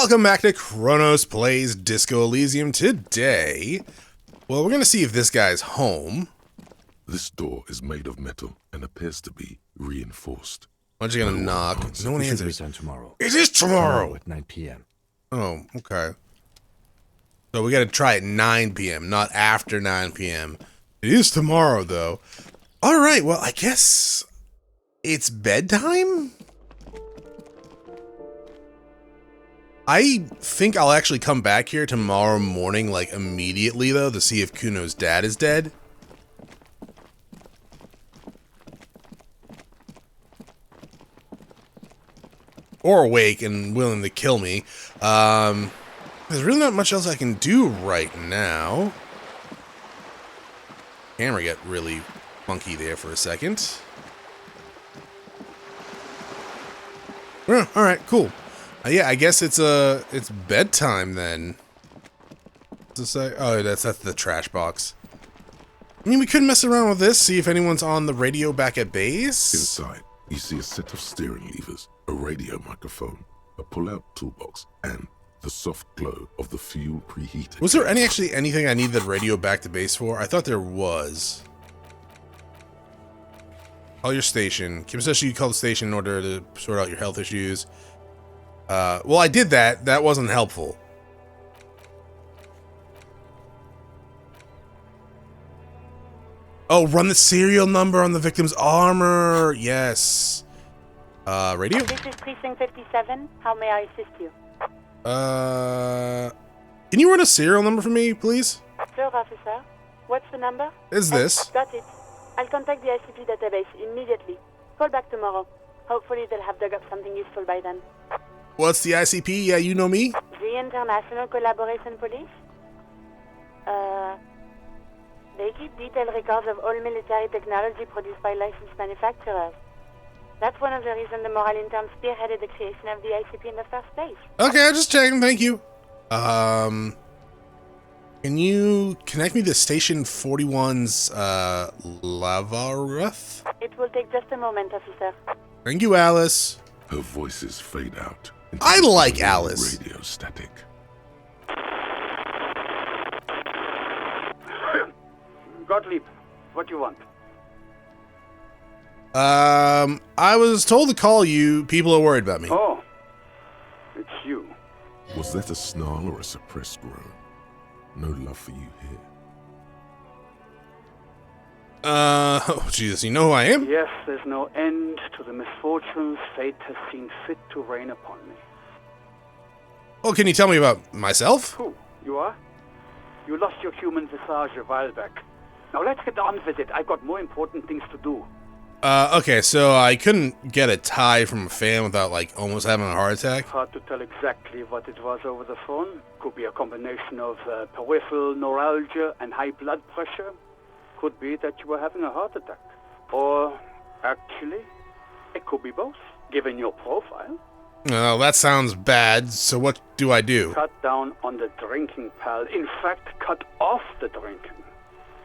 Welcome back to Chronos Plays Disco Elysium. Today, well, we're gonna see if this guy's home. This door is made of metal and appears to be reinforced. I'm just gonna knock. No one answers. Tomorrow. It is tomorrow at 9 p.m. Oh, okay. So we gotta try at 9 p.m., not after 9 p.m. It is tomorrow, though. All right. Well, I guess it's bedtime. I think I'll actually come back here tomorrow morning, like immediately, though, to see if Kuno's dad is dead. Or awake and willing to kill me. There's really not much else I can do right now. Camera got really funky there for a second. All right, cool. Yeah, I guess it's bedtime then. To say, oh, that's the trash box. I mean, we could mess around with this, see if anyone's on the radio back at base. Inside, you see a set of steering levers, a radio microphone, a pull-out toolbox, and the soft glow of the fuel preheating. Was there anything I need the radio back to base for? I thought there was. Call your station. Kim says you call the station in order to sort out your health issues. Well, I did that. That wasn't helpful. Oh, run the serial number on the victim's armor. Yes. Radio? This is Precinct 57. How may I assist you? Can you run a serial number for me, please? Sure, officer. What's the number? Is this? Got it. I'll contact the ICP database immediately. Call back tomorrow. Hopefully they'll have dug up something useful by then. What's the ICP? Yeah, you know me. The International Collaboration Police? They keep detailed records of all military technology produced by licensed manufacturers. That's one of the reasons the Moral Intern spearheaded the creation of the ICP in the first place. Okay, I'm just checking. Thank you. Can you connect me to Station 41's, Lavareth? It will take just a moment, officer. Thank you, Alice. Her voices fade out. I like Alice. Radio static. Gottlieb, what do you want? I was told to call you. People are worried about me. Oh, it's you. Was that a snarl or a suppressed groan? No love for you here. Oh, Jesus, you know who I am? Yes, there's no end to the misfortunes fate has seen fit to rain upon me. Oh, can you tell me about myself? Who? You are? You lost your human visage a while back. Now let's get on with it. I've got more important things to do. Okay, so I couldn't get a tie from a fan without, like, almost having a heart attack? Hard to tell exactly what it was over the phone. Could be a combination of peripheral neuralgia and high blood pressure. Could be that you were having a heart attack. Or, actually, it could be both, given your profile. Oh, that sounds bad. So what do I do? Cut down on the drinking, pal. In fact, cut off the drinking.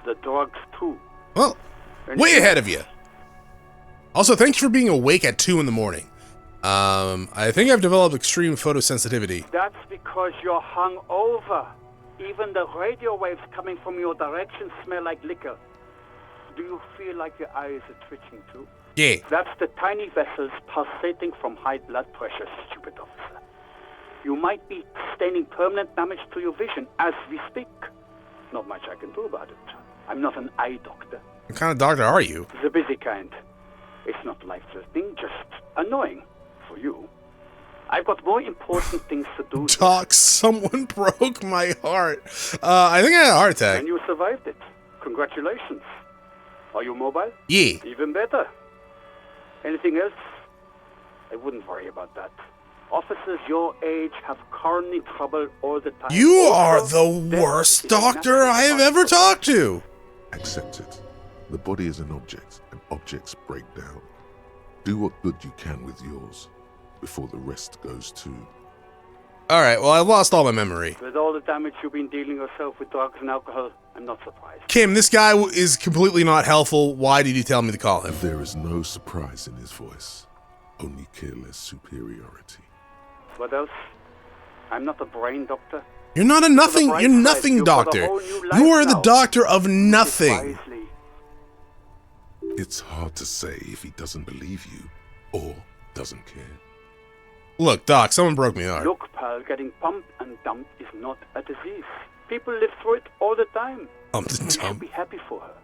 The drugs, too. Well, way ahead of you. Also, thank you for being awake at 2 in the morning. I think I've developed extreme photosensitivity. That's because you're hungover. Even the radio waves coming from your direction smell like liquor. Do you feel like your eyes are twitching too? Yeah. That's the tiny vessels pulsating from high blood pressure, stupid officer. You might be sustaining permanent damage to your vision as we speak. Not much I can do about it. I'm not an eye doctor. What kind of doctor are you? The busy kind. It's not life-threatening, just annoying for you. I've got more important things to do. Doc, someone broke my heart. I think I had a heart attack. And you survived it. Congratulations. Are you mobile? Yeah. Even better. Anything else? I wouldn't worry about that. Officers your age have coronary trouble all the time. You are Also, the worst doctor I have ever talked to. Accept it. The body is an object, and objects break down. Do what good you can with yours, before the rest goes too. Alright, well, I've lost all my memory. With all the damage you've been dealing yourself with drugs and alcohol, I'm not surprised. Kim, this guy is completely not helpful. Why did you tell me to call him? There is no surprise in his voice, only careless superiority. What else? I'm not a brain doctor. You're not a nothing. You're nothing You've got a doctor. whole new life You are the now. doctor of nothing. Wisely. It's hard to say if he doesn't believe you or doesn't care. Look, Doc, someone broke me heart. Look, pal, getting pumped and dumped is not a disease. People live through it all the time. You should be happy for her.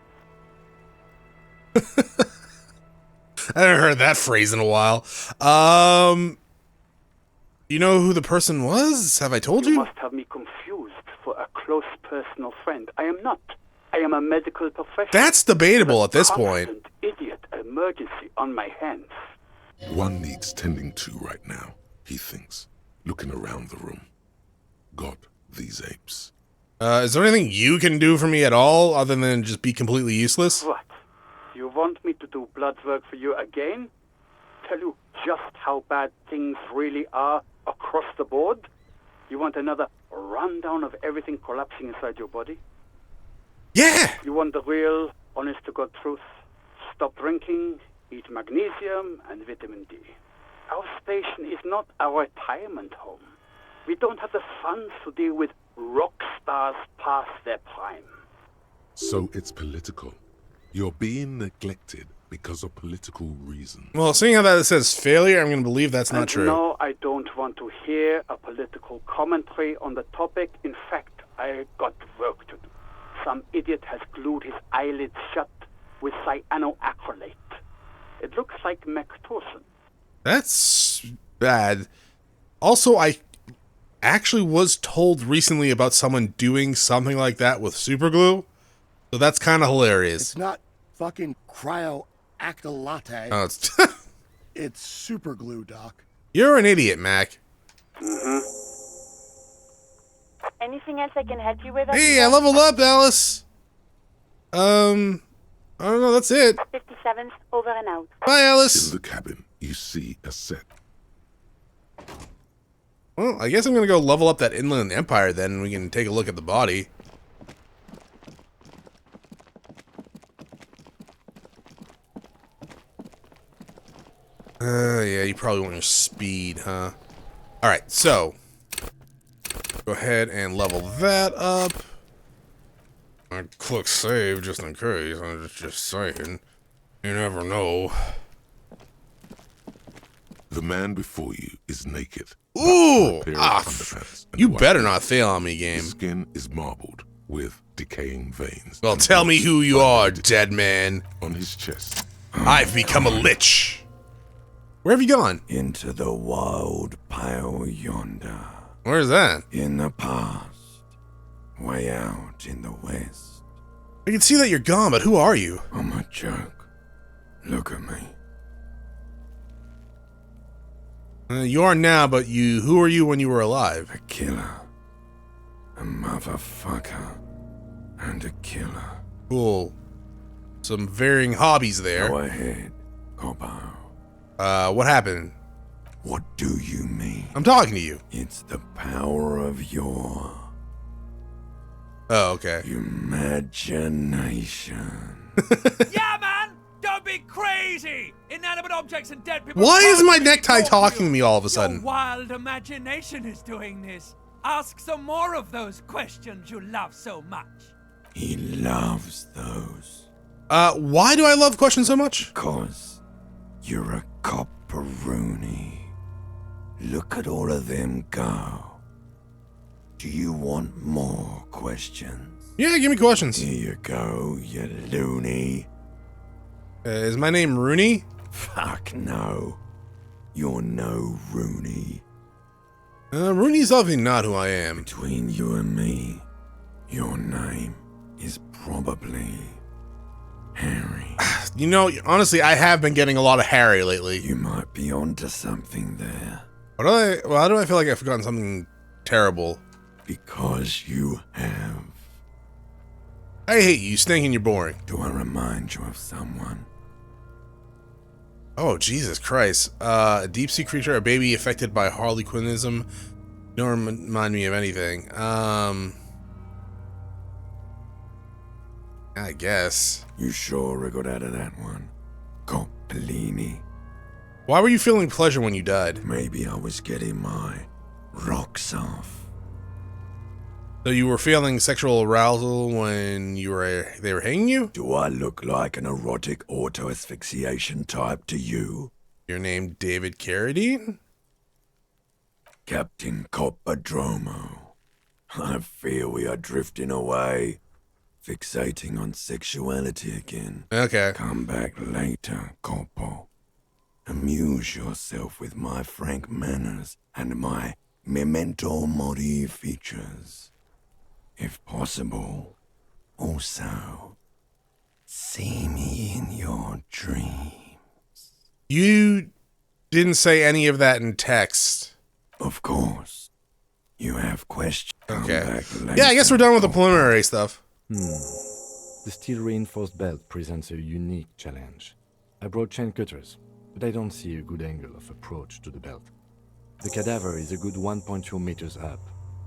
I haven't heard that phrase in a while. You know who the person was? Have I told You you? must have me confused for a close personal friend. I am not. I am a medical professional. That's debatable at this point. Constant idiot emergency on my hands. One needs tending to right now, he thinks, looking around the room. God, these apes. Is there anything you can do for me at all other than just be completely useless? What? You want me to do blood work for you again? Tell you just how bad things really are across the board? You want another rundown of everything collapsing inside your body? Yeah! You want the real, honest-to-God truth? Stop drinking, eat magnesium and vitamin D. Our station is not a retirement home. We don't have the funds to deal with rock stars past their prime. So it's political. You're being neglected because of political reasons. Well, seeing how that says failure, I'm going to believe that's not And true. no, I don't want to hear a political commentary on the topic. In fact, I got work to do. Some idiot has glued his eyelids shut with cyanoacrylate. It looks like Mactorson. That's bad. Also, I actually was told recently about someone doing something like that with super glue. So that's kind of hilarious. It's not fucking cryoacrylate. Oh, it's It's super glue, Doc. You're an idiot, Mac. Anything else I can help you with? Hey, I leveled up, Alice. I don't know, that's it. 57's over and out. Bye, In Alice. the cabin, you see a set. Well, I guess I'm gonna go level up that Inland Empire then, and we can take a look at the body. Yeah, you probably want your speed, huh? Alright, so go ahead and level that up. I click save just in case. I'm just saying. You never know. The man before you is naked. Ooh! A pair of Ah, underpants and you white better shirt. not fail on me, game. His skin is marbled with decaying veins. Well, and tell me blood who you are, dead man. on his chest. I've become a lich. Where have you gone? Into the wild pale yonder, Where's that? in the past, way out in the west. I can see that you're gone, but who are you? I'm a joke. Look at me. You are now, but who were you when you were alive? A killer. A motherfucker. And a killer. Cool. Some varying hobbies there. Go ahead, Cobbo. What happened? What do you mean? I'm talking to you. It's the power of your Oh, okay. imagination. Yeah, man! Don't be crazy! Inanimate objects and dead people. Why is can't my really necktie talk talking to you. me all of a Your sudden? wild imagination is doing this. Ask some more of those questions you love so much. He loves those. Why do I love questions so much? Cause you're a copperoonie. Look at all of them go. Do you want more questions? Yeah, give me questions. Here you go, you loony. Is my name Rooney? Fuck no. You're no Rooney. Rooney's obviously not who I am. Between you and me, your name is probably Harry. You know, honestly, I have been getting a lot of Harry lately. You might be onto something there. Why do I feel like I've forgotten something terrible? Because you have. I hate you, stink, and you're boring. Do I remind you of someone? Oh, Jesus Christ. A deep sea creature, a baby affected by Harlequinism. Don't remind me of anything. I guess. You sure I got out of that one? Coppellini. Why were you feeling pleasure when you died? Maybe I was getting my rock fuck's off. So you were feeling sexual arousal when they were hanging you? Do I look like an erotic auto-asphyxiation type to you? Your name David Carradine? Captain Coppadromo. I fear we are drifting away, fixating on sexuality again. Okay. Come back later, Coppo. Amuse yourself with my frank manners and my memento mori features. If possible, also, see me in your dreams. You didn't say any of that in text. Of course. You have questions. Okay. Come back later, Yeah, I guess we're done with the Coppo. preliminary stuff. The steel reinforced belt presents a unique challenge. I brought chain cutters, but I don't see a good angle of approach to the belt. The cadaver is a good 1.2 meters up.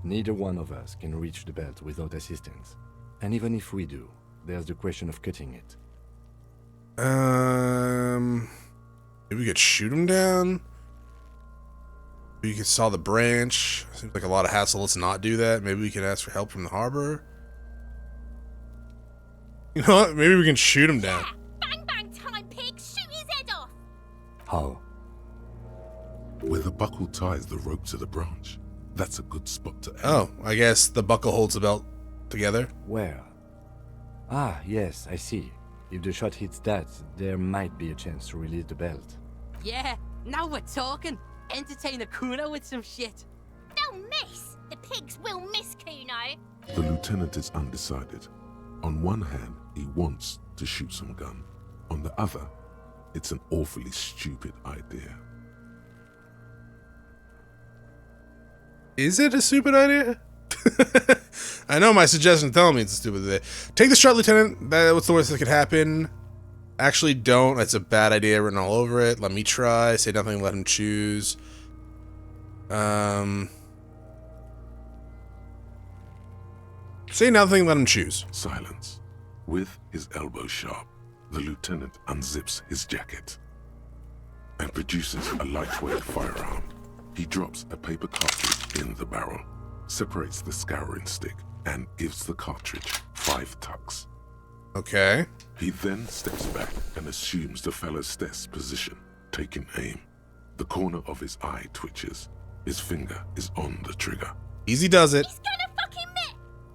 Neither one of us can reach the belt without assistance. And even if we do, there's the question of cutting it. Maybe we could shoot him down? Maybe we could saw the branch. Seems like a lot of hassle. Let's not do that. Maybe we could ask for help from the harbor. You know what? Maybe we can shoot him down. Bang bang time, pig! Shoot his head off! How? Where the buckle ties the rope to the branch. That's a good spot to aim. Oh, I guess the buckle holds the belt together. Where? Ah, yes, I see. If the shot hits that, there might be a chance to release the belt. Yeah, now we're talking. Entertain a Kuno with some shit. They'll miss! The pigs will miss Kuno! The lieutenant is undecided. On one hand, he wants to shoot some gun. On the other, it's an awfully stupid idea. Is it a stupid idea? I know my suggestion telling me it's a stupid idea. Take the shot, Lieutenant. What's the worst that could happen? Actually, don't. That's a bad idea written all over it. Let me try. Say nothing, let him choose. Say nothing, let him choose. Silence. With his elbow sharp, the lieutenant unzips his jacket and produces a lightweight firearm. He drops a paper cartridge in the barrel, separates the scouring stick, and gives the cartridge 5 tucks. Okay. He then steps back and assumes the fellow's desk position, taking aim. The corner of his eye twitches. His finger is on the trigger. Easy does it. He's gonna fucking miss!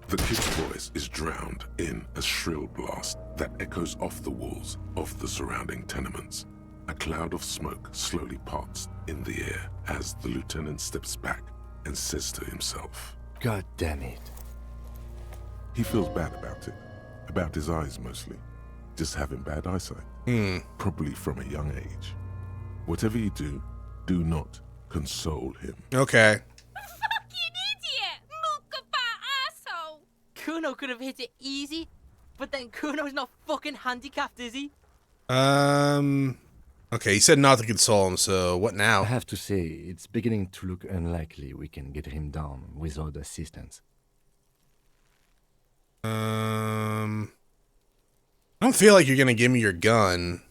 The kid's voice is drowned in a shrill blast that echoes off the walls of the surrounding tenements. A cloud of smoke slowly parts in the air as the lieutenant steps back and says to himself, God damn it. he feels bad about his eyes mostly, just having bad eyesight, probably from a young age. Whatever you do, do not console him. Okay. Fucking idiot! Mukafa asshole! Kuno could have hit it easy, but then Kuno's not fucking handicapped, is he? Okay, he said not to console him, so what I now? have to say, it's beginning to look unlikely we can get him down without assistance. I don't feel like you're gonna give me your gun.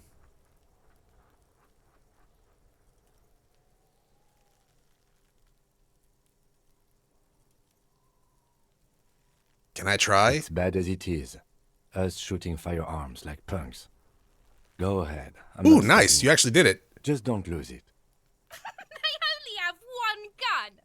Can I try? As bad as it is, us shooting firearms like punks. Go ahead. I'm Ooh, not nice. stopping You actually did it. Just don't lose it. They only have one gun!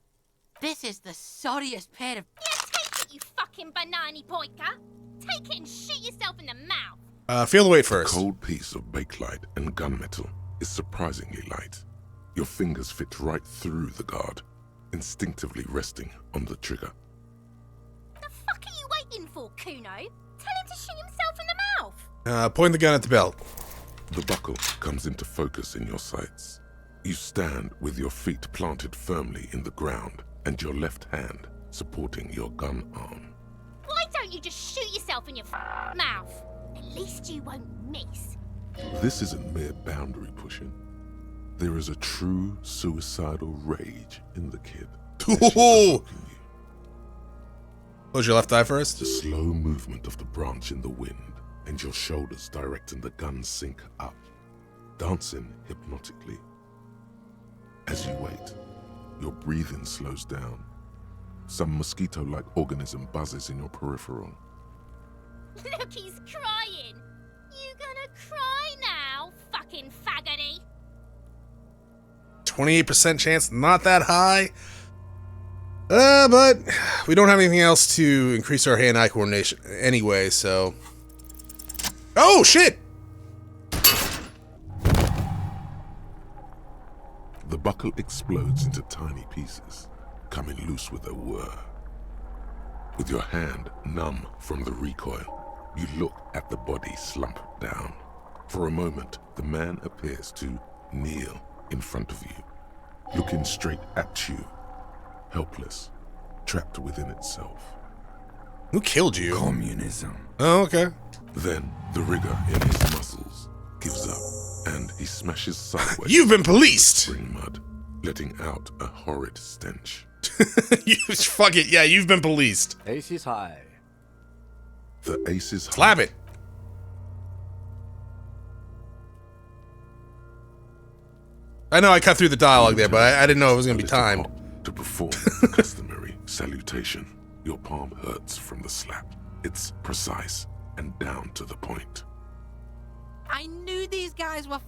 This is the sorriest pair of... Yeah, take it, you fucking banana boyka! Take it and shoot yourself in the mouth! Feel the weight A first. cold piece of bakelite and gunmetal is surprisingly light. Your fingers fit right through the guard, instinctively resting on the trigger. The fuck are you waiting for, Kuno? Tell him to shoot himself in the mouth! Point the gun at the belt. The buckle comes into focus in your sights. You stand with your feet planted firmly in the ground and your left hand supporting your gun arm. Why don't you just shoot yourself in your mouth? At least you won't miss. This isn't mere boundary pushing. There is a true suicidal rage in the kid. Ooh. Close your left eye first. The slow movement of the branch in the wind and your shoulders directing the gun sink up, dancing hypnotically. As you wait, your breathing slows down some mosquito-like organism buzzes in your peripheral. Look, he's crying. You gonna cry now, fucking faggoty? 28% chance, not that high. But we don't have anything else to increase our hand-eye coordination anyway, so... Oh, shit! The buckle explodes into tiny pieces, coming loose with a whir. With your hand numb from the recoil, you look at the body slump down. For a moment, the man appears to kneel in front of you, looking straight at you, helpless, trapped within itself. Who killed you? Communism. Oh, okay. Then the rigor in his muscles gives up, and he smashes sideways. You've been policed! Spring mud, letting out a horrid stench. Fuck it, yeah, you've been policed. Ace is high. The ace is Slap it. I know I cut through the dialogue there, but I didn't know it was going to be timed. To perform the customary salutation, your palm hurts from the slap. It's precise and down to the point. I knew these guys were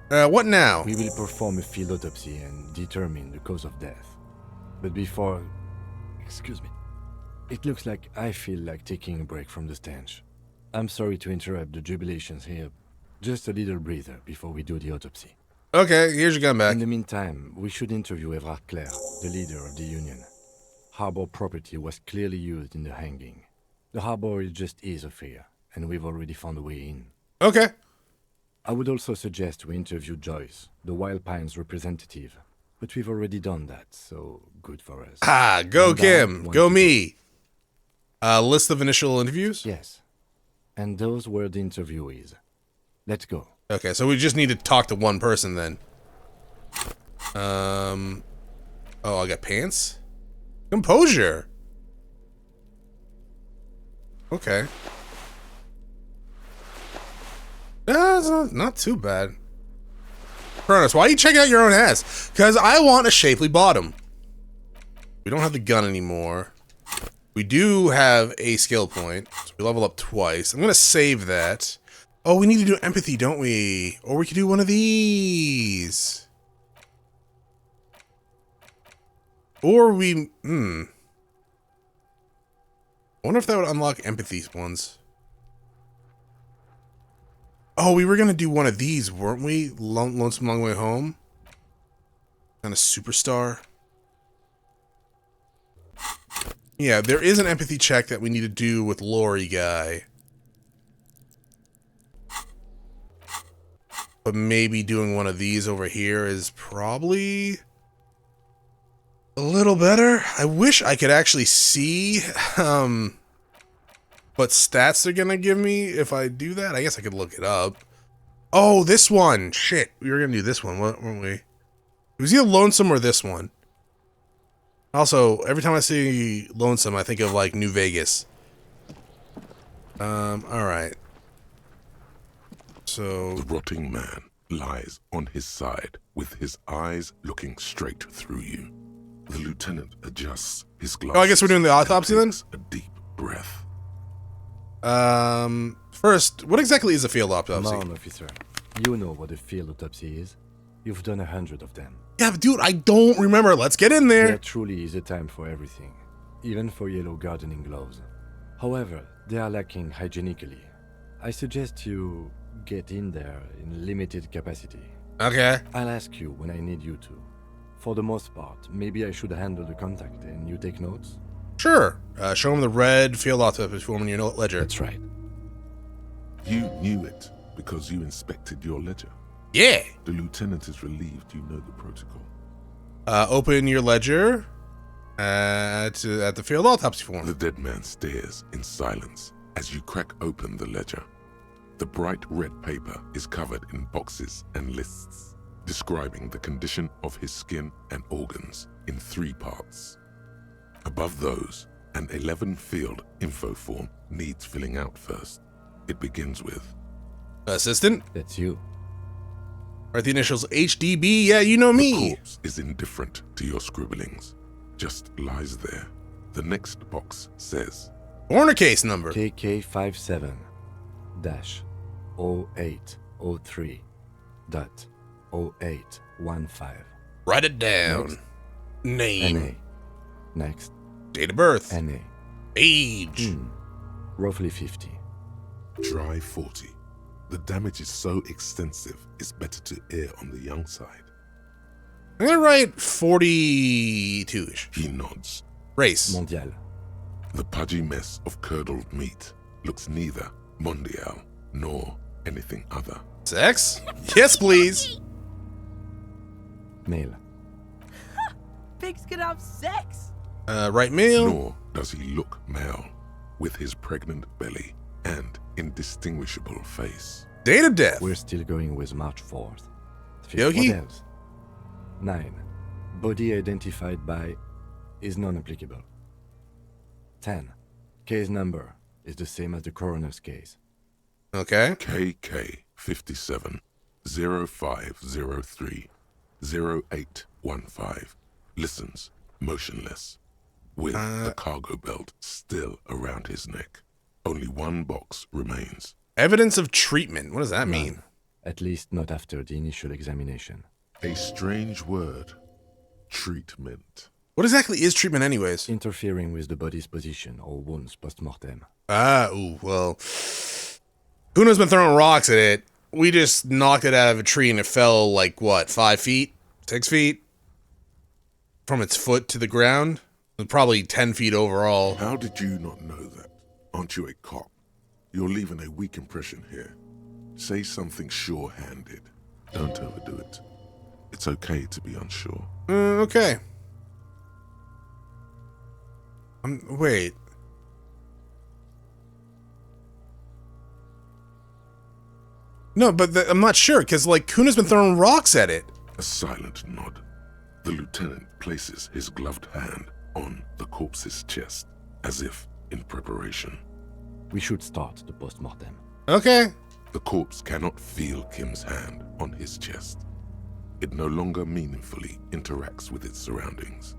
What now? We will perform a field autopsy and determine the cause of death. But before... Excuse me. It looks like I feel like taking a break from the stench. I'm sorry to interrupt the jubilations here. Just a little breather before we do the autopsy. Okay, here's your gun back. In the meantime, we should interview Everard Clare, the leader of the Union. Harbor property was clearly used in the hanging. The harbor is just east of here, and we've already found a way in. Okay. I would also suggest we interview Joyce, the Wild Pines representative. But we've already done that, so good for us. Ah, go One Kim, down, one go to me. List of initial interviews? Yes. And those were the interviewees. Let's go. Okay, so we just need to talk to one person then. Oh, I got pants? Composure. Okay. It's not too bad. Chronos, why are you checking out your own ass? Because I want a shapely bottom. We don't have the gun anymore. We do have a skill point. So we level up twice. I'm going to save that. Oh, we need to do empathy, don't we? Or we could do one of these. Or we... I wonder if that would unlock empathy ones. Oh, we were going to do one of these, weren't we? Lonesome Long Way Home? Kind of superstar. Yeah, there is an empathy check that we need to do with Lori guy. But maybe doing one of these over here is probably a little better. I wish I could actually see what stats they're gonna give me if I do that. I guess I could look it up. Oh, this one. Shit. We were gonna do this one, weren't we? It was either Lonesome or this one. Also, every time I see Lonesome, I think of like New Vegas. Alright. So the rotting man lies on his side with his eyes looking straight through you. The lieutenant adjusts his glasses. Oh, I guess we're doing the autopsy then? A deep breath. First, what exactly is a field autopsy? Come on, officer. You know what a field autopsy is. You've done 100 of them. Yeah, but dude, I don't remember. Let's get in there. There truly is a time for everything, even for yellow gardening gloves. However, they are lacking hygienically. I suggest you get in there in limited capacity. Okay. I'll ask you when I need you to. For the most part, maybe I should handle the contact and you take notes? Sure. Show him the red field autopsy form in your ledger. That's right. You knew it because you inspected your ledger. Yeah. The lieutenant is relieved you know the protocol. Open your ledger at the field autopsy form. The dead man stares in silence as you crack open the ledger. The bright red paper is covered in boxes and lists, describing the condition of his skin and organs in 3 parts. Above those, an 11-field info form needs filling out first. It begins with... Assistant? That's you. Write the initials HDB. Yeah, you know The me. corpse is indifferent to your scribblings, just lies there. The next box says, Corner case number. KK57-0803.0815. Write it down. Next. Name. NA. Next. Date of birth. NA. Age. Roughly 50. dry 40. The damage is so extensive, it's better to err on the young side. I'm gonna write 42-ish. He nods. Race. Mondial. The pudgy mess of curdled meat looks neither mondial nor anything other. Sex? Yes, please. Male. Pigs can have sex. Right male. Nor does he look male, with his pregnant belly and indistinguishable face. Date of death. We're still going with March 4th. Yogi? What else? 9. Body identified by is non-applicable. 10. Case number is the same as the coroner's case. Okay. KK 57 0503 0815 listens motionless, with the cargo belt still around his neck. Only one box remains. Evidence of treatment. What does that mean? None. At least not after the initial examination. A strange word. Treatment. What exactly is treatment anyways? Interfering with the body's position or wounds post-mortem. Well. Kuno's been throwing rocks at it. We just knocked it out of a tree and it fell like, what, 5 feet? 6 feet? From its foot to the ground? Probably 10 feet overall. How did you not know that? Aren't you a cop? You're leaving a weak impression here. Say something sure-handed. Don't overdo it. It's okay to be unsure. Okay. Wait. No, but I'm not sure, because, like, Kuna's been throwing rocks at it. A silent nod. The lieutenant places his gloved hand on the corpse's chest, as if in preparation. We should start the post-mortem. Okay. The corpse cannot feel Kim's hand on his chest. It no longer meaningfully interacts with its surroundings.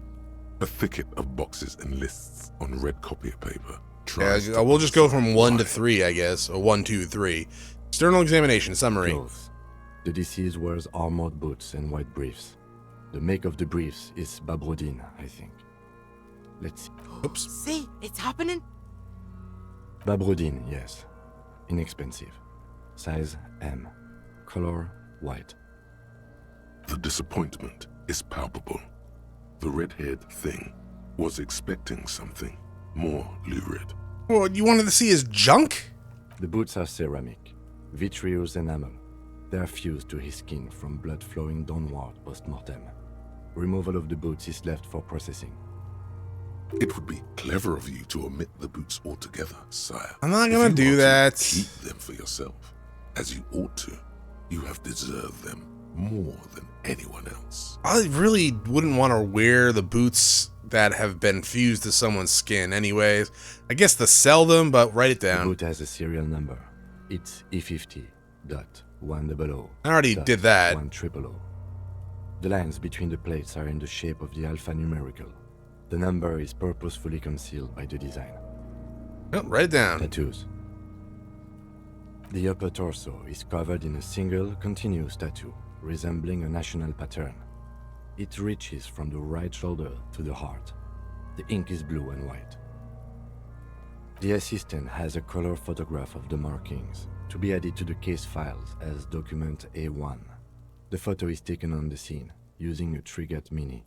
A thicket of boxes and lists on red copier paper. Yeah, we'll just go from 1 to 3, I guess. Or 1, 2, 3. External examination summary. Clothes. The deceased wears armored boots and white briefs. The make of the briefs is Babrodine, I think. Let's see. Oops. See, it's happening. Babrodine, yes. Inexpensive. Size M. Color white. The disappointment is palpable. The red-haired thing was expecting something more lurid. Well, you wanted to see his junk? The boots are ceramic. Vitreous enamel. They are fused to his skin from blood flowing downward post-mortem. Removal of the boots is left for processing. It would be clever of you to omit the boots altogether, sire. I'm not If gonna you do want to that. Keep them for yourself, as you ought to. You have deserved them more than anyone else. I really wouldn't want to wear the boots that have been fused to someone's skin anyways. I guess to sell them, but write it The down. boot has a serial number. It's E50.100. I already did that. 100. The lines between the plates are in the shape of the alphanumerical. The number is purposefully concealed by the design. Oh, write it down. Tattoos. The upper torso is covered in a single continuous tattoo, resembling a national pattern. It reaches from the right shoulder to the heart. The ink is blue and white. The assistant has a color photograph of the markings, to be added to the case files as document A1. The photo is taken on the scene, using a Trigat Mini.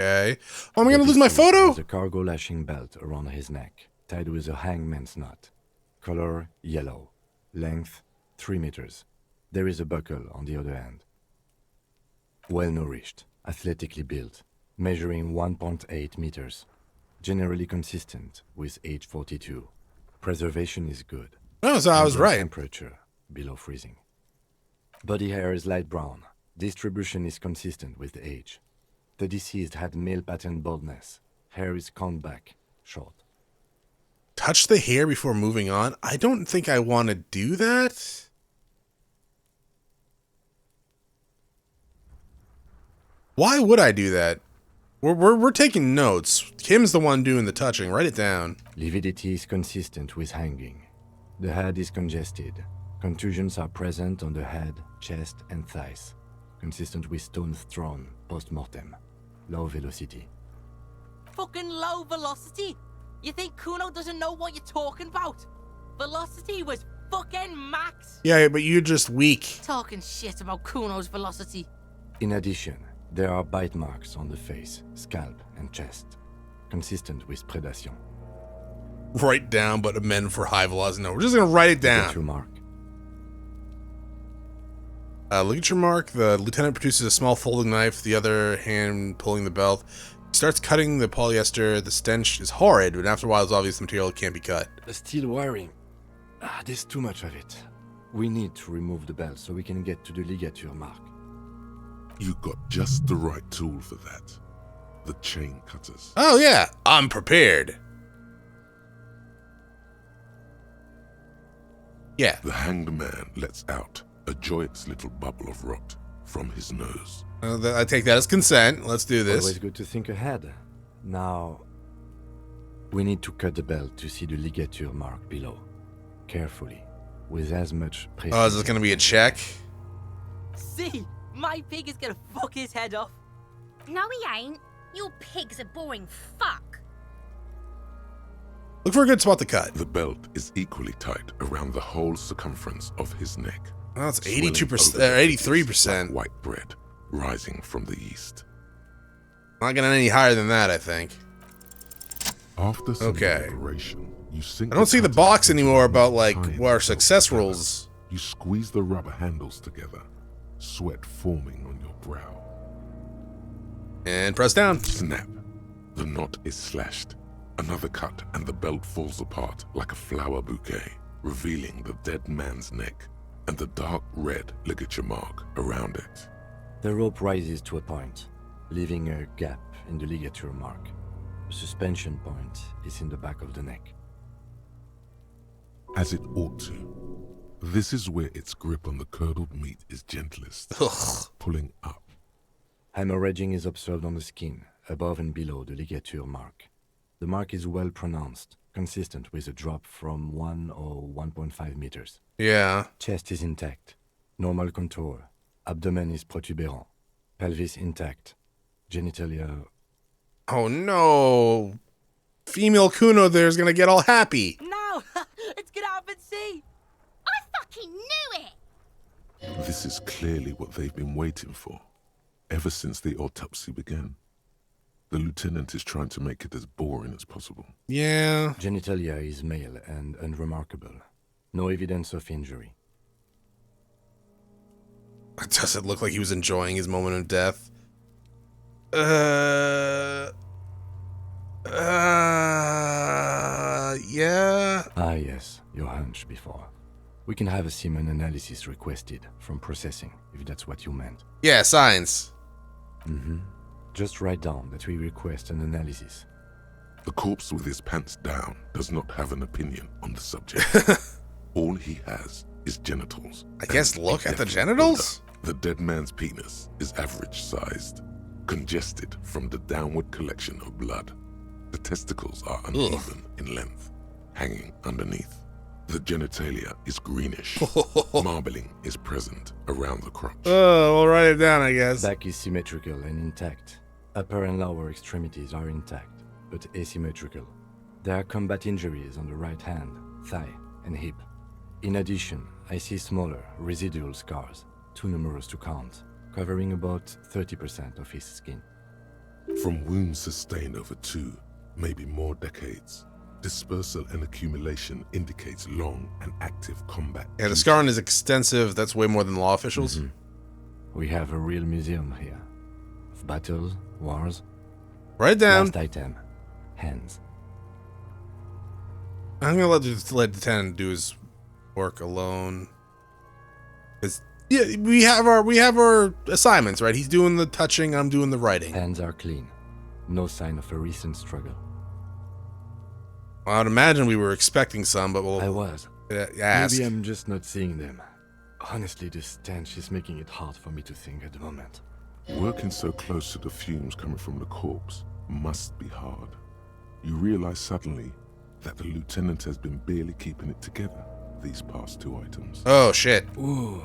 Okay. Oh, am I gonna lose my photo? There's a cargo lashing belt around his neck, tied with a hangman's knot. Color yellow. Length 3 meters. There is a buckle on the other end. Well nourished, athletically built, measuring 1.8 meters. Generally consistent with age 42. Preservation is good. Oh, so I was Ambient right. Temperature below freezing. Body hair is light brown. Distribution is consistent with age. The deceased had male pattern baldness. Hair is combed back, short. Touch the hair before moving on? I don't think I want to do that. Why would I do that? We're taking notes. Kim's the one doing the touching. Write it down. Lividity is consistent with hanging. The head is congested. Contusions are present on the head, chest, and thighs. Consistent with stones thrown post-mortem. Low velocity. Fucking low velocity? You think Kuno doesn't know what you're talking about? Velocity was fucking max. Yeah, but you're just weak. Talking shit about Kuno's velocity. In addition, there are bite marks on the face, scalp, and chest. Consistent with predation. Write down, but amend for high velocity. No, we're just gonna write it down. Ligature mark. Ligature mark. The lieutenant produces a small folding knife, the other hand pulling the belt. He starts cutting the polyester. The stench is horrid, but after a while it's obvious the material can't be cut. The steel wiring. There's too much of it. We need to remove the belt so we can get to the ligature mark. You got just the right tool for that. The chain cutters. Oh yeah, I'm prepared. Yeah. The hanged man lets out a joyous little bubble of rot from his nose. I take that as consent. Let's do this. Always good to think ahead. Now, we need to cut the belt to see the ligature mark below. Carefully, with as much precision. Oh, is this gonna be a check? See, my pig is gonna fuck his head off. No, he ain't. Your pig's a boring fuck. Look for a good spot to cut. The belt is equally tight around the whole circumference of his neck. Oh, that's 82%, 83%. White bread rising from the east. Not getting any higher than that, I think. After some Okay. deliberation, you sink I don't see the cutter box into anymore a about like tiny what our metal success pillar. rules. You squeeze the rubber handles together, sweat forming on your brow. And press down. Snap. The knot is slashed. Another cut and the belt falls apart like a flower bouquet, revealing the dead man's neck and the dark red ligature mark around it. The rope rises to a point, leaving a gap in the ligature mark. The suspension point is in the back of the neck. As it ought to. This is where its grip on the curdled meat is gentlest, pulling up. Hemorrhaging is observed on the skin, above and below the ligature mark. The mark is well pronounced, consistent with a drop from 1 or 1.5 meters. Yeah. Chest is intact, normal contour. Abdomen is protuberant, pelvis intact, genitalia. Oh no! Female Kuno there is gonna get all happy. No, it's gonna happen. See, I fucking knew it! This is clearly what they've been waiting for, ever since the autopsy began. The lieutenant is trying to make it as boring as possible. Yeah. Genitalia is male and unremarkable. No evidence of injury. Does it look like he was enjoying his moment of death? Yeah. Ah yes, your hunch before. We can have a semen analysis requested from processing, if that's what you meant. Yeah, science. Just write down that we request an analysis. The corpse with his pants down does not have an opinion on the subject. All he has is genitals. I guess and look at the definite genitals? odor. The dead man's penis is average-sized, congested from the downward collection of blood. The testicles are uneven in length, hanging underneath. The genitalia is greenish. Marbling is present around the crotch. Oh, we'll write it down, I guess. Back is symmetrical and intact. Upper and lower extremities are intact, but asymmetrical. There are combat injuries on the right hand, thigh, and hip. In addition, I see smaller, residual scars, too numerous to count, covering about 30% of his skin. From wounds sustained over 2, maybe more decades, dispersal and accumulation indicates long and active combat. Yeah, the scarring is extensive. That's way more than law officials. We have a real museum here. Of battles, wars. Write it down. Last item, hands. I'm gonna let the lieutenant do his work alone. Yeah, we have our assignments, right? He's doing the touching, I'm doing the writing. Hands are clean. No sign of a recent struggle. Well, I'd imagine we were expecting some, but we'll I was. ask. Maybe I'm just not seeing them. Honestly, the stench is making it hard for me to think at the moment. Working so close to the fumes coming from the corpse must be hard. You realize suddenly that the lieutenant has been barely keeping it together these past 2 items. Oh, shit. Ooh.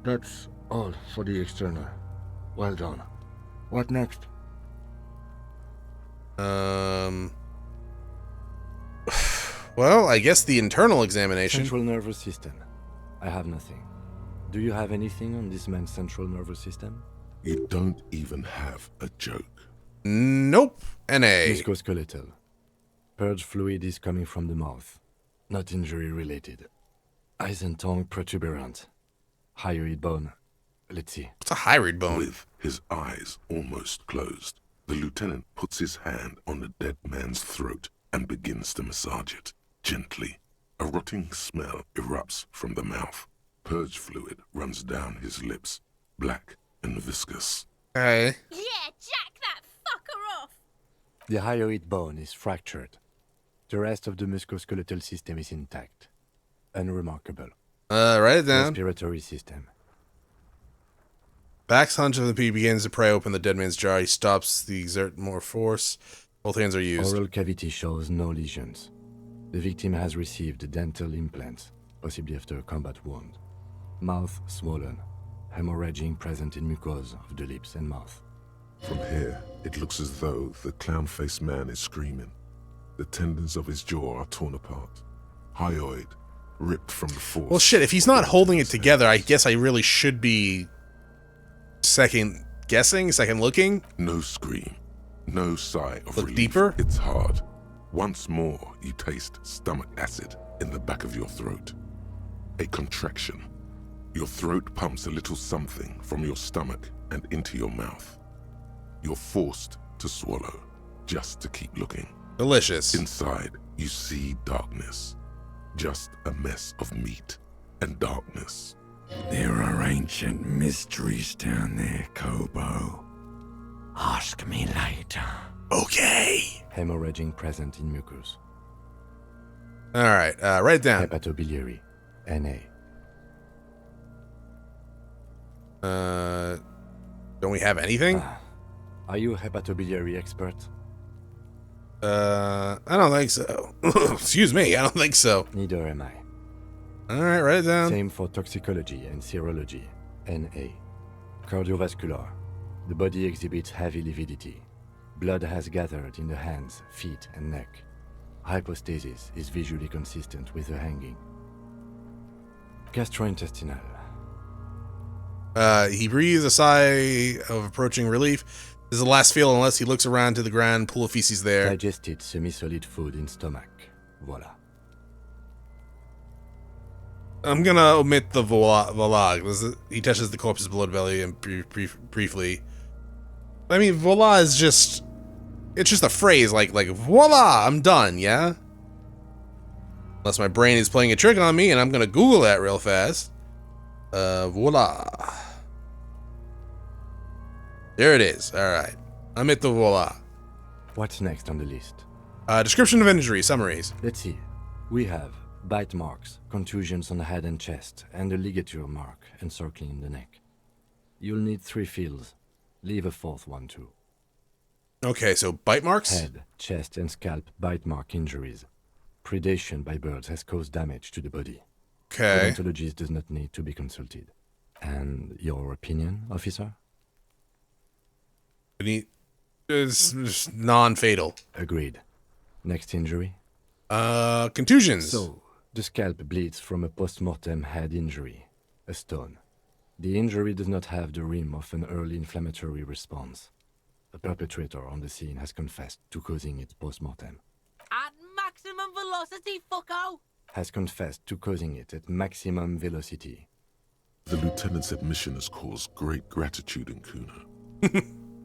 That's all for the external. Well done. What next? Well, I guess the internal examination. Central nervous system. I have nothing. Do you have anything on this man's central nervous system? You don't even have a joke. Nope. NA. Musculoskeletal. Purge fluid is coming from the mouth. Not injury related. Eyes and tongue protuberant. Hyoid bone. Let's see. It's a hyoid bone. With his eyes almost closed, the lieutenant puts his hand on the dead man's throat and begins to massage it, gently. A rotting smell erupts from the mouth. Purge fluid runs down his lips, black and viscous. Okay. Yeah, jack that fucker off! The hyoid bone is fractured. The rest of the musculoskeletal system is intact. Unremarkable. Write it down. Respiratory system. Back's hunch of the pea begins to pry open the dead man's jaw. He stops the exert more force. Both hands are used. Oral cavity shows no lesions. The victim has received dental implants, possibly after a combat wound. Mouth swollen. Hemorrhaging present in mucosa of the lips and mouth. From here, it looks as though the clown-faced man is screaming. The tendons of his jaw are torn apart. Hyoid, ripped from the force. Well, shit, if he's not holding it together, I guess I really should be second looking. No scream. No sigh of Look relief. deeper? It's hard. Once more, you taste stomach acid in the back of your throat. A contraction. Your throat pumps a little something from your stomach and into your mouth. You're forced to swallow, just to keep looking. Delicious. Inside, you see darkness. Just a mess of meat and darkness. There are ancient mysteries down there, Kobo. Ask me later. Okay. Hemorrhaging present in mucus. Alright, write it down. Hepatobiliary. NA. Don't we have anything? Are you a hepatobiliary expert? I don't think so. Excuse me, I don't think so. Neither am I. Alright, write it down. Same for toxicology and serology. NA. Cardiovascular. The body exhibits heavy lividity. Blood has gathered in the hands, feet, and neck. Hypostasis is visually consistent with the hanging. Gastrointestinal. He breathes a sigh of approaching relief. This is the last feel unless he looks around to the ground, pool of feces there. Digested semi-solid food in stomach. Voila. I'm gonna omit the voila. He touches the corpse's blood belly and briefly. I mean, voila is just... It's just a phrase, like voila, I'm done, yeah? Unless my brain is playing a trick on me and I'm gonna Google that real fast. Voila. There it is. Alright. Omit the voila. What's next on the list? Description of injury, summaries. Let's see. We have bite marks, contusions on the head and chest, and a ligature mark encircling the neck. You'll need 3 fields. Leave a 4th one too. Okay, so bite marks? Head, chest, and scalp bite mark injuries. Predation by birds has caused damage to the body. Okay. Odontologist does not need to be consulted. And your opinion, officer? It's non-fatal. Agreed. Next injury? Contusions. So, the scalp bleeds from a post-mortem head injury, a stone. The injury does not have the rim of an early inflammatory response. The perpetrator on the scene has confessed to causing it post-mortem. At maximum velocity, fucko! Has confessed to causing it at maximum velocity. The lieutenant's admission has caused great gratitude in Kuno.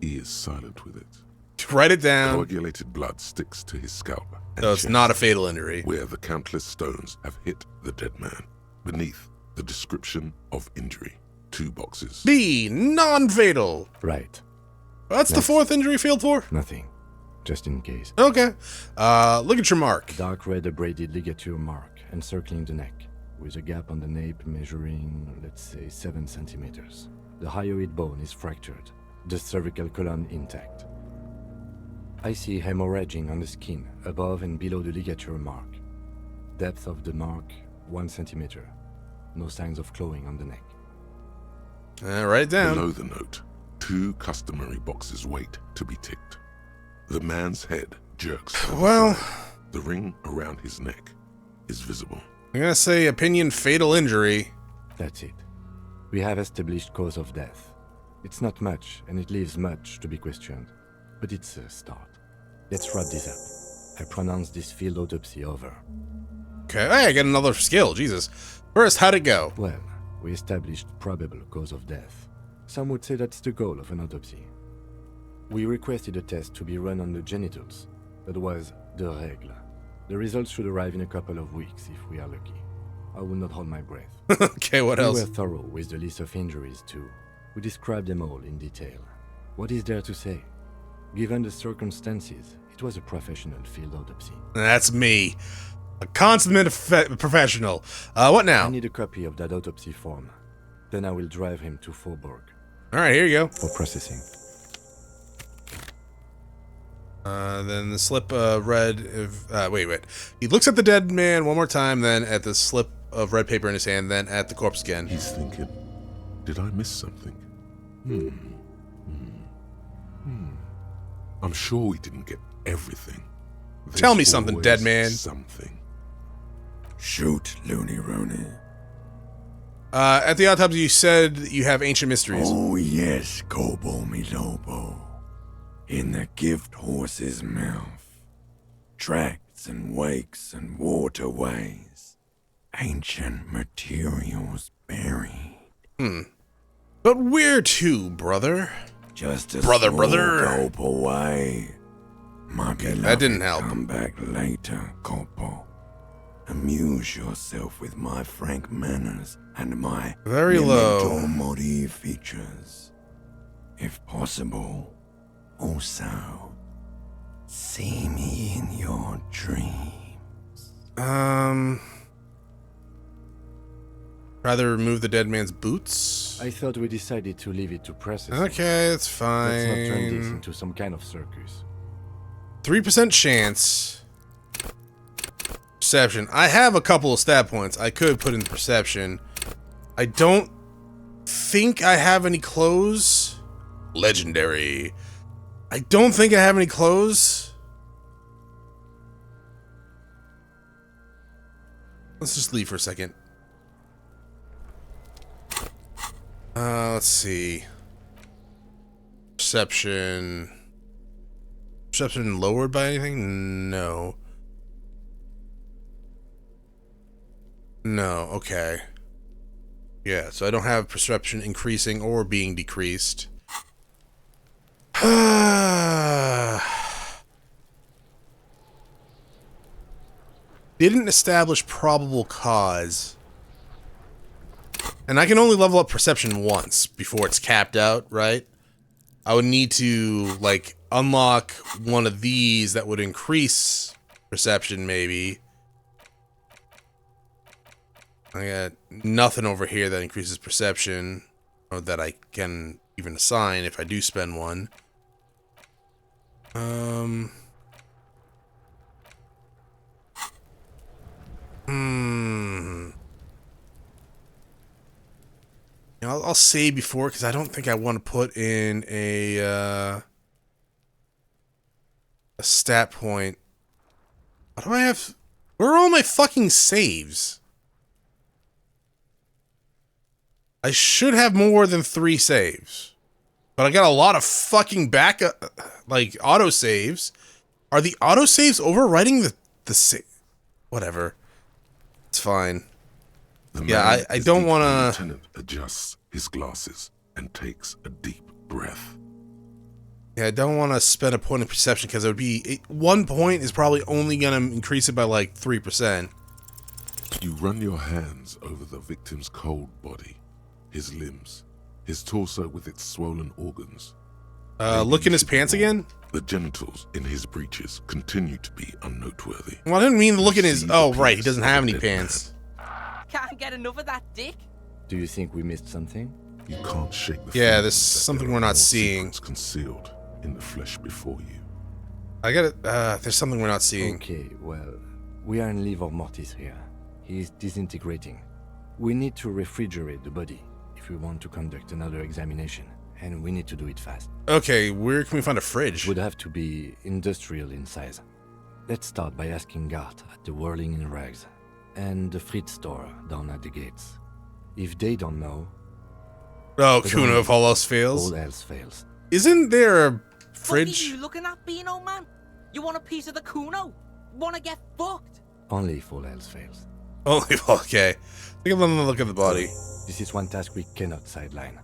He is silent with it. Write it down. Coagulated blood sticks to his scalp. So it's not a fatal injury. Where the countless stones have hit the dead man. Beneath, the description of injury. 2 boxes. B, non-fatal. Right. What's the 4th injury field for? Nothing. Just in case. Okay. Ligature mark. Dark red abraded ligature mark encircling the neck, with a gap on the nape measuring, let's say, 7 centimeters. The hyoid bone is fractured, the cervical column intact. I see hemorrhaging on the skin, above and below the ligature mark. Depth of the mark, 1 centimeter. No signs of clawing on the neck. Write it down. Below the note, 2 customary boxes wait to be ticked. The man's head jerks. Well, the ring around his neck is visible. I'm gonna say opinion fatal injury. That's it. We have established cause of death. It's not much, and it leaves much to be questioned. But it's a start. Let's wrap this up. I pronounce this field autopsy over. Okay, hey, I got another skill, Jesus. First, how'd it go? Well, we established probable cause of death. Some would say that's the goal of an autopsy. We requested a test to be run on the genitals. That was the règle. The results should arrive in a couple of weeks if we are lucky. I will not hold my breath. Okay, what else? We were thorough with the list of injuries too. We described them all in detail. What is there to say? Given the circumstances, it was a professional field autopsy. That's me. A consummate professional. What now? I need a copy of that autopsy form. Then I will drive him to Faubourg. Alright, here you go. For processing. Then the slip red... wait. He looks at the dead man one more time, then at the slip of red paper in his hand, then at the corpse again. He's thinking, did I miss something? I'm sure we didn't get everything. Tell me something, dead man. Something. Shoot, Looney Rooney. At the autopsy, you said you have ancient mysteries. Oh yes, Kobo mi Lobo. In the gift horse's mouth. Tracts and wakes and waterways. Ancient materials buried. But where to, brother? Just a brother. gulp away. My beloved, that didn't help. Come back later, Kopo. Amuse yourself with my frank manners and my very low memento mori features. If possible, also see me in your dreams. Rather remove the dead man's boots? I thought we decided to leave it to process. Okay, that's fine. Let's not turn this into some kind of circus. 3% chance. Perception. I have a couple of stat points I could put in perception. I don't think I have any clothes. Legendary. I don't think I have any clothes. Let's just leave for a second. Let's see. Perception. Perception lowered by anything? No. No, okay. Yeah, so I don't have perception increasing or being decreased. Didn't establish probable cause. And I can only level up perception once before it's capped out, right? I would need to, like, unlock one of these that would increase perception, maybe. I got nothing over here that increases perception, or that I can even assign if I do spend one. I'll save before, because I don't think I want to put in a stat point. What do I have? Where are all my fucking saves? I should have more than 3 saves. But I got a lot of fucking backup, like, auto-saves. Are the auto-saves overwriting the save? Whatever. It's fine. Yeah, I don't want to... The lieutenant adjusts his glasses and takes a deep breath. Yeah, I don't want to spend a point of perception, because it would be... 1 point is probably only going to increase it by, like, 3%. You run your hands over the victim's cold body. His limbs, his torso with its swollen organs. Look in his pants again? The genitals in his breeches continue to be unnoteworthy. Well, I didn't mean look in his... Oh, right, he doesn't have any pants. Can't get enough of that dick. Do you think we missed something? You can't shake the Yeah, feeling there's that something there we're are not more seeing. secrets concealed in the flesh before you. I got it. There's something we're not seeing. Okay, well, we are in livor mortis here. He is disintegrating. We need to refrigerate the body if we want to conduct another examination, and we need to do it fast. Okay, where can we find a fridge? It would have to be industrial in size. Let's start by asking Gart at the Whirling in Rags and the Fritz store down at the gates. If they don't know... Oh, but Kuno, only if all else fails. All else fails. Isn't there a What are fridge? you looking at, Beano man? You want a piece of the Kuno? Wanna get fucked? Only if all else fails. Only, okay. Take a little look at the body. This is one task we cannot sideline.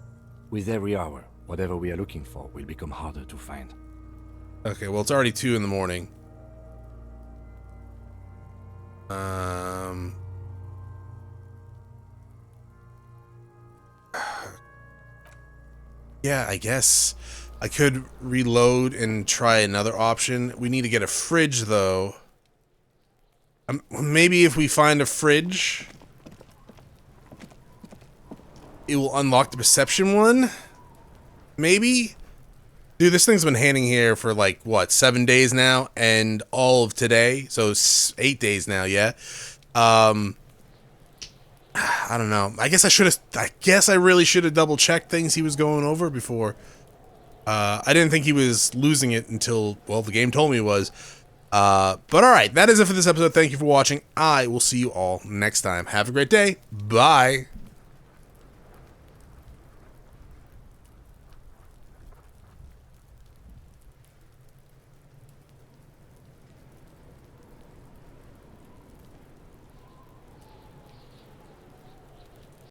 With every hour, whatever we are looking for will become harder to find. Okay, well, it's already 2 in the morning. Yeah, I guess I could reload and try another option. We need to get a fridge, though. Maybe if we find a fridge, it will unlock the perception one? Maybe? Dude, this thing's been hanging here for like, what, 7 days now? And all of today? So 8 days now, yeah? I don't know. I guess I really should have double checked things he was going over before. I didn't think he was losing it until, well, the game told me he was. But alright, that is it for this episode. Thank you for watching. I will see you all next time. Have a great day. Bye.